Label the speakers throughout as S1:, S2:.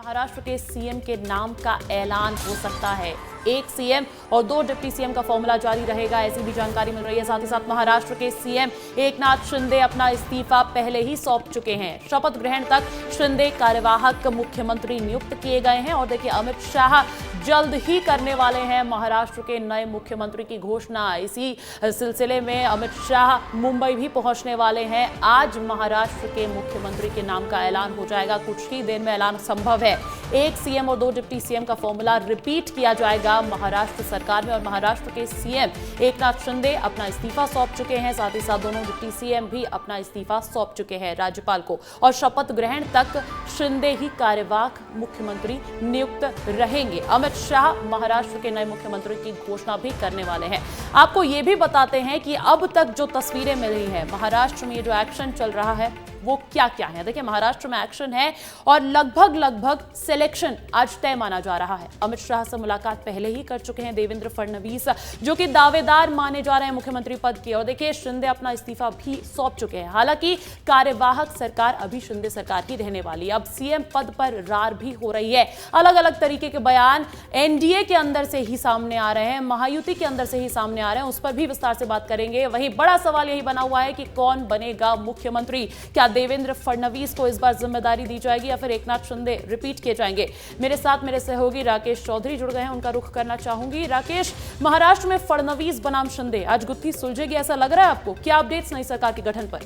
S1: महाराष्ट्र के सीएम के नाम का ऐलान हो सकता है। एक सीएम और 2 डिप्टी सीएम का फॉर्मूला जारी रहेगा, ऐसी भी जानकारी मिल रही है। साथ ही साथ महाराष्ट्र के सीएम एकनाथ शिंदे अपना इस्तीफा पहले ही सौंप चुके हैं। शपथ ग्रहण तक शिंदे कार्यवाहक मुख्यमंत्री नियुक्त किए गए हैं। और देखिए, अमित शाह जल्द ही करने वाले हैं महाराष्ट्र के नए मुख्यमंत्री की घोषणा। इसी सिलसिले में अमित शाह मुंबई भी पहुंचने वाले हैं। आज महाराष्ट्र के मुख्यमंत्री के नाम का ऐलान हो जाएगा, कुछ ही देर में ऐलान संभव है। एक सीएम और 2 डिप्टी सीएम का फॉर्मूला रिपीट किया जाएगा महाराष्ट्र सरकार में। और महाराष्ट्र के सीएम एकनाथ शिंदे अपना इस्तीफा सौंप चुके हैं। साथ ही साथ दोनों डिप्टी सीएम भी अपना इस्तीफा सौंप चुके हैं राज्यपाल को। और शपथ ग्रहण तक शिंदे ही कार्यवाहक मुख्यमंत्री नियुक्त रहेंगे। अमित शाह महाराष्ट्र के नए मुख्यमंत्री की घोषणा भी करने वाले हैं। आपको यह भी बताते हैं कि अब तक जो तस्वीरें मिल रही हैं महाराष्ट्र में, जो एक्शन चल रहा है वो क्या क्या है। देखिए, महाराष्ट्र में एक्शन है और लगभग सिलेक्शन आज तय माना जा रहा है। अमित शाह से मुलाकात पहले ही कर चुके हैं देवेंद्र फडणवीस, जो कि दावेदार माने जा रहे हैं मुख्यमंत्री पद के। और देखिए, शिंदे अपना इस्तीफा भी सौंप चुके हैं। हालांकि कार्यवाहक सरकार अभी शिंदे सरकार की रहने वाली है। अब सीएम पद पर रार भी हो रही है। अलग अलग तरीके के बयान एनडीए के अंदर से ही सामने आ रहे हैं, महायुति के अंदर से ही सामने आ रहे हैं। उस पर भी विस्तार से बात करेंगे। वहीं बड़ा सवाल यही बना हुआ है कि कौन बनेगा मुख्यमंत्री। क्या देवेंद्र फडणवीस को इस बार जिम्मेदारी दी जाएगी या फिर एकनाथ शिंदे रिपीट किए जाएंगे। मेरे साथ मेरे सहयोगी राकेश चौधरी जुड़ गए हैं, उनका रुख करना चाहूंगी। राकेश, महाराष्ट्र में फडणवीस बनाम शिंदे, आज गुत्थी सुलझेगी ऐसा लग रहा है आपको? क्या अपडेट्स नई सरकार के गठन पर?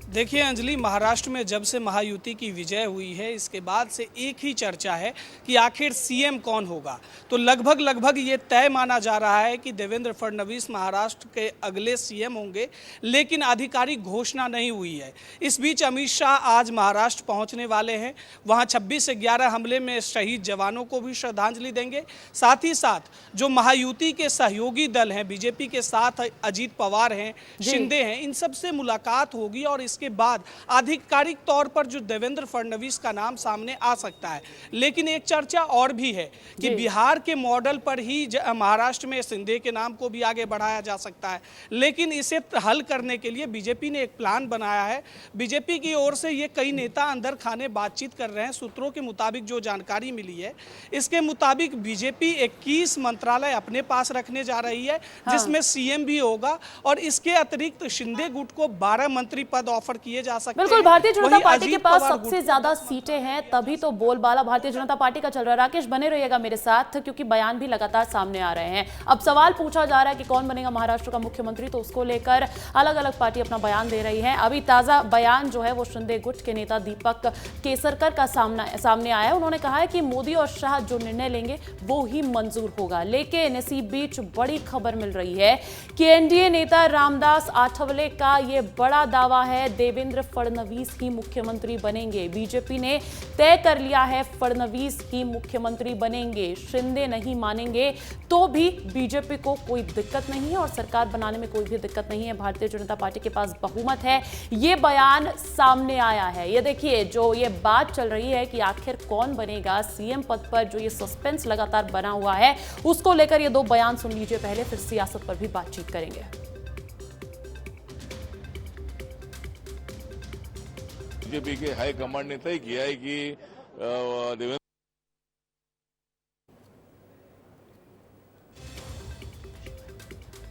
S2: देखिए अंजलि, महाराष्ट्र में जब से महायुति की विजय हुई है, इसके बाद से एक ही चर्चा है कि आखिर सीएम कौन होगा। तो लगभग ये तय माना जा रहा है कि देवेंद्र फडणवीस महाराष्ट्र के अगले सीएम होंगे, लेकिन आधिकारिक घोषणा नहीं हुई है। इस बीच अमित शाह आज महाराष्ट्र पहुंचने वाले हैं। वहां 26 से 11 हमले में शहीद जवानों को भी श्रद्धांजलि देंगे। साथ ही साथ जो महायुति के सहयोगी दल हैं, बीजेपी के साथ अजीत पवार हैं, शिंदे हैं, इन सबसे मुलाकात होगी। और इसके बाद आधिकारिक तौर पर जो देवेंद्र फडणवीस का नाम सामने आ सकता है। लेकिन एक चर्चा और भी है कि बिहार के मॉडल पर ही महाराष्ट्र में शिंदे के नाम को भी आगे बढ़ाया जा सकता है। लेकिन इसे हल करने के लिए बीजेपी ने एक प्लान बनाया है। बीजेपी की ओर से ये कई नेता अंदर खाने बातचीत कर रहे हैं। सूत्रों के मुताबिक जो जानकारी मिली है, इसके मुताबिक बीजेपी 21 मंत्रालय अपने पास रखने जा रही है, जिसमें सीएम भी होगा। और इसके अतिरिक्त शिंदे गुट को 12 मंत्री पद ऑफर किए जा सकते हैं।
S1: बिल्कुल, भारतीय जनता पार्टी के पास सबसे ज्यादा सीटें हैं, तभी तो बोलबाला भारतीय जनता पार्टी का चल रहा है। राकेश, बने रहिएगा मेरे साथ, क्योंकि बयान भी लगातार सामने आ रहे हैं। अब सवाल पूछा जा रहा है कि कौन बनेगा महाराष्ट्र का मुख्यमंत्री, तो उसको लेकर अलग अलग पार्टी अपना बयान दे रही है। अभी ताजा बयान जो है वो शिंदे गुट के नेता दीपक केसरकर का सामने आया है। उन्होंने कहा है कि मोदी और शाह जो निर्णय लेंगे वो ही मंजूर होगा। लेकिन इसी बीच बड़ी खबर मिल रही है कि एनडीए नेता रामदास आठवले का यह बड़ा दावा है, देवेंद्र फडणवीस ही मुख्यमंत्री बनेंगे। बीजेपी ने तय कर लिया है फडणवीस ही मुख्यमंत्री बनेंगे। शिंदे नहीं मानेंगे तो भी बीजेपी को कोई दिक्कत नहीं है और सरकार बनाने में कोई भी दिक्कत नहीं है। भारतीय जनता पार्टी के पास बहुमत है। ये बयान सामने आया है। ये देखिए, जो ये बात चल रही है कि आखिर कौन बनेगा सीएम पद पर, जो ये सस्पेंस लगातार बना हुआ है, उसको लेकर ये 2 बयान सुन लीजिए पहले, फिर सियासत पर भी बातचीत करेंगे।
S3: बीजेपी के हाईकमांड ने तय किया है कि देवेंद्र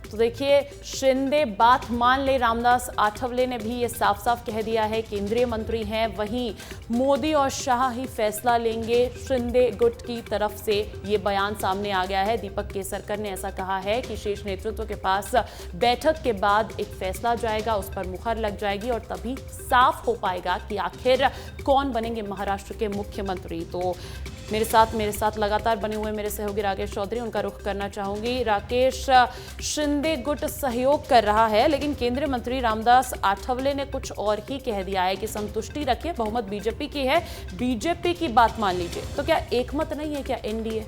S1: तो देखिए, शिंदे बात मान ले, रामदास आठवले ने भी ये साफ साफ कह दिया है, केंद्रीय मंत्री हैं, वहीं मोदी और शाह ही फैसला लेंगे। शिंदे गुट की तरफ से ये बयान सामने आ गया है। दीपक केसरकर ने ऐसा कहा है कि शीर्ष नेतृत्व के पास बैठक के बाद एक फैसला जाएगा, उस पर मुहर लग जाएगी और तभी साफ हो पाएगा कि आखिर कौन बनेंगे महाराष्ट्र के मुख्यमंत्री। तो मेरे साथ लगातार बने हुए मेरे सहयोगी राकेश चौधरी, उनका रुख करना चाहूंगी। राकेश, शिंदे गुट सहयोग कर रहा है, लेकिन केंद्रीय मंत्री रामदास आठवले ने कुछ और ही कह दिया है कि संतुष्टि रखिए, बहुमत बीजेपी की है, बीजेपी की बात मान लीजिए। तो क्या एकमत नहीं है क्या एनडीए?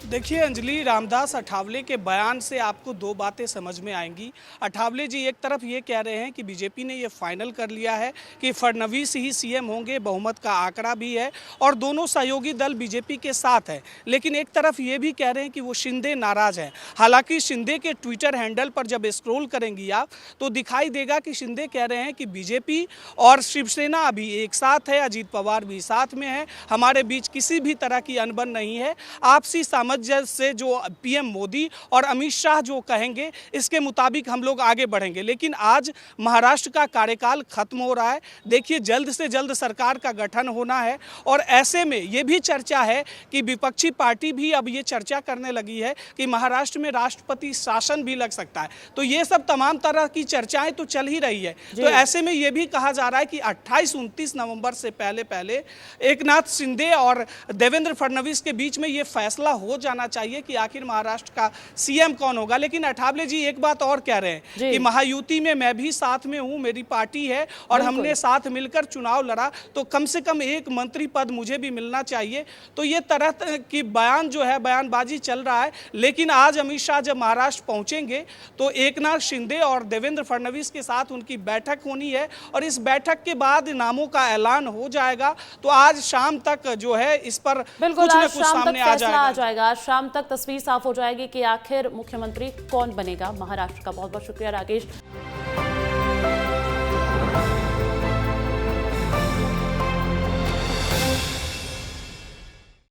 S2: देखिए अंजलि, रामदास अठावले के बयान से आपको दो बातें समझ में आएंगी। अठावले जी एक तरफ ये कह रहे हैं कि बीजेपी ने ये फाइनल कर लिया है कि फडणवीस ही सीएम होंगे, बहुमत का आंकड़ा भी है और दोनों सहयोगी दल बीजेपी के साथ है। लेकिन एक तरफ ये भी कह रहे हैं कि वो शिंदे नाराज हैं। हालांकि शिंदे के ट्विटर हैंडल पर जब स्क्रॉल करेंगी आप तो दिखाई देगा कि शिंदे कह रहे हैं कि बीजेपी और शिवसेना अभी एक साथ है, अजीत पवार भी साथ में है, हमारे बीच किसी भी तरह की अनबन नहीं है। आपसी सामंजस्य से जो पीएम मोदी और अमित शाह जो कहेंगे इसके मुताबिक हम लोग आगे बढ़ेंगे। लेकिन आज महाराष्ट्र का कार्यकाल खत्म हो रहा है। देखिए जल्द से जल्द सरकार का गठन होना है और ऐसे में ये भी चर्चा है कि विपक्षी पार्टी भी अब ये चर्चा करने लगी है कि महाराष्ट्र में राष्ट्रपति शासन भी लग सकता है। तो ये सब तमाम तरह की चर्चाएं तो चल ही रही है। तो ऐसे में ये भी कहा जा रहा है कि 28-29 नवंबर से पहले एकनाथ शिंदे और देवेंद्र फडणवीस के बीच में ये फैसला हो जाना चाहिए कि आखिर महाराष्ट्र का सीएम कौन होगा। लेकिन अठावले जी एक बात और कह रहे हैं कि महायुति में मैं भी साथ में हूं, मेरी पार्टी है और हमने साथ मिलकर चुनाव लड़ा, तो कम से कम एक मंत्री पद मुझे भी मिलना चाहिए। तो ये तरह की बयान जो है, बयानबाजी चल रहा है। लेकिन आज अमित शाह जब महाराष्ट्र पहुंचेंगे तो एकनाथ शिंदे और देवेंद्र फडणवीस के साथ उनकी बैठक होनी है और इस बैठक के बाद नामों का ऐलान हो जाएगा। तो आज शाम तक जो है इस पर कुछ न कुछ सामने आ जाएगा।
S1: शाम तक तस्वीर साफ हो जाएगी कि आखिर मुख्यमंत्री कौन बनेगा महाराष्ट्र का। बहुत बहुत शुक्रिया राकेश।